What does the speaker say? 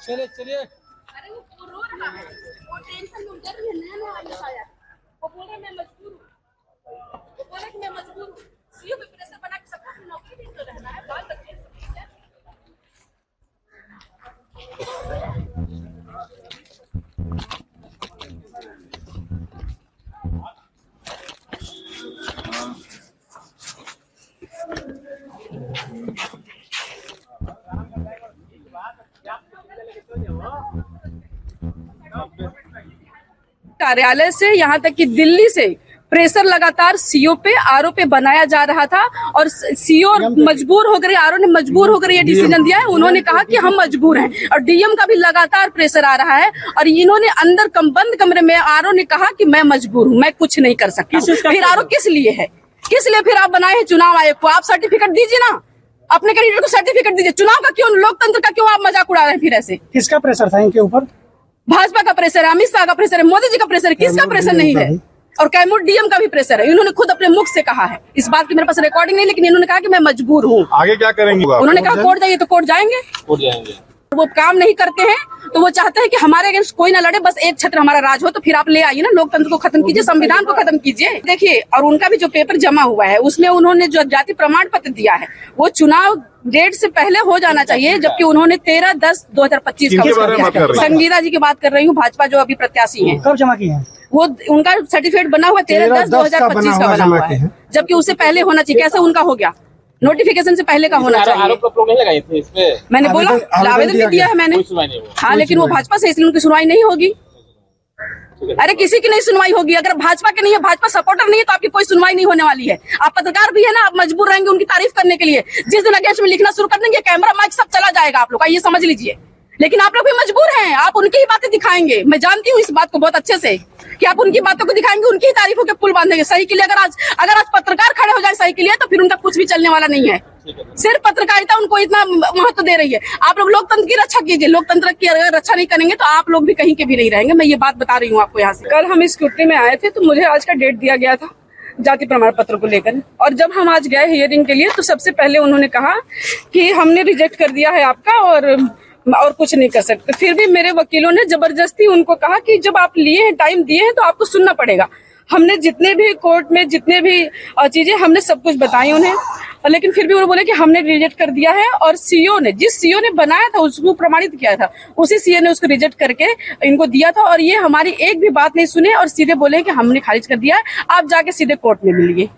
चलिए चलिए। अरे वो रो रहा है, वो टेंशन में उतर रही है, नया वाला आया, वो बोल रहा है मैं मजबूर हूँ, वो बोल रहा है कि मैं मजबूर हूँ। सीओ पे प्रेशर बना के सबको अपनी नौकरी भी तो रहना है, बाल बच्चे सब कुछ है। कार्यालय से यहाँ तक कि दिल्ली से प्रेशर लगातार सीओ पे आरओ पे बनाया जा रहा था और सीओ मजबूर हो गए, आरओ ने मजबूर होकर ये डिसीजन दिया है। उन्होंने कहा कि हम मजबूर हैं और डीएम का भी लगातार प्रेशर आ रहा है और इन्होंने अंदर बंद कमरे में आरओ ने कहा कि मैं मजबूर हूँ, मैं कुछ नहीं कर सकता। फिर आरओ किस लिए है, किस लिए फिर आप बनाए हैं चुनाव आयोग को? आप सर्टिफिकेट दीजिए ना, अपने कैंडिडेट को सर्टिफिकेट दीजिए। चुनाव का क्यों, लोकतंत्र का क्यों आप मजाक उड़ा रहे हैं? फिर ऐसे किसका प्रेशर था इनके ऊपर? भाजपा का प्रेशर है, अमित शाह का प्रेशर है, मोदी जी का प्रेशर है, किसका प्रेशर नहीं है? और कैमूर डीएम का भी प्रेशर है। इन्होंने खुद अपने मुख से कहा है, इस बात की मेरे पास रिकॉर्डिंग नहीं, लेकिन इन्होंने कहा कि मैं मजबूर हूँ। आगे क्या करेंगे? उन्होंने कहा कोर्ट जाइए, तो कोर्ट जाएंगे। वो काम नहीं करते हैं तो वो चाहते हैं कि हमारे अगेंस्ट कोई ना लड़े, बस एक छत्र हमारा राज हो। तो फिर आप ले आइए ना, लोकतंत्र को खत्म कीजिए, संविधान को खत्म कीजिए। देखिए, और उनका भी जो पेपर जमा हुआ है उसमें उन्होंने जो जाति प्रमाण पत्र दिया है वो चुनाव डेट से पहले हो जाना चाहिए, जबकि उन्होंने 13/10/2025 का। संगीता जी की बात कर रही हूँ, भाजपा जो अभी प्रत्याशी है। कब जमा किए हैं? वो उनका सर्टिफिकेट बना हुआ 13/10/2025 का बना हुआ है, जबकि उससे पहले होना चाहिए। कैसे उनका हो गया? नोटिफिकेशन से पहले का होना चाहिए। आरोप लोग नहीं लगाए थे इसमें? मैंने बोला आवेदन भी दिया है मैंने। हाँ, लेकिन वो भाजपा से, इसलिए उनकी सुनवाई नहीं होगी। अरे किसी की नहीं सुनवाई होगी। अगर भाजपा के नहीं है, भाजपा सपोर्टर नहीं है, तो आपकी कोई सुनवाई नहीं होने वाली है। आप पत्रकार भी है ना, आप मजबूर रहेंगे उनकी तारीफ करने के लिए। जिस दिन अगेंस्ट में लिखना शुरू कर देंगे, कैमरा माइक सब चला जाएगा आप लोग का, ये समझ लीजिए। लेकिन आप लोग भी मजबूर हैं, आप उनकी ही बातें दिखाएंगे। मैं जानती हूँ इस बात को बहुत अच्छे से कि आप उनकी बातों को दिखाएंगे, उनकी ही तारीफों के पुल बांधेंगे। सही के लिए अगर आज पत्रकार खड़े हो जाए सही के लिए, तो फिर उनका कुछ भी चलने वाला नहीं है। सिर्फ पत्रकारिता उनको इतना महत्व दे रही है। आप लोग लोकतंत्र की रक्षा कीजिए। लोकतंत्र की अगर रक्षा नहीं करेंगे तो आप लोग भी कहीं के भी नहीं रहेंगे। मैं ये बात बता रही हूँ आपको यहाँ से। कल हम स्कूटी में आए थे तो मुझे आज का डेट दिया गया था जाति प्रमाण पत्र को लेकर, और जब हम आज गए हियरिंग के लिए तो सबसे पहले उन्होंने कहा कि हमने रिजेक्ट कर दिया है आपका और कुछ नहीं कर सकते। फिर भी मेरे वकीलों ने जबरदस्ती उनको कहा कि जब आप लिए हैं, टाइम दिए हैं, तो आपको सुनना पड़ेगा। हमने जितने भी कोर्ट में जितने भी चीजें हमने सब कुछ बताई उन्हें, लेकिन फिर भी उन्होंने बोले कि हमने रिजेक्ट कर दिया है। और सीओ ने, जिस सीओ ने बनाया था उसको प्रमाणित किया था, उसी सीओ ने उसको रिजेक्ट करके इनको दिया था। और ये हमारी एक भी बात नहीं सुने और सीधे बोले कि हमने खारिज कर दिया है, आप जाके सीधे कोर्ट में मिलिए।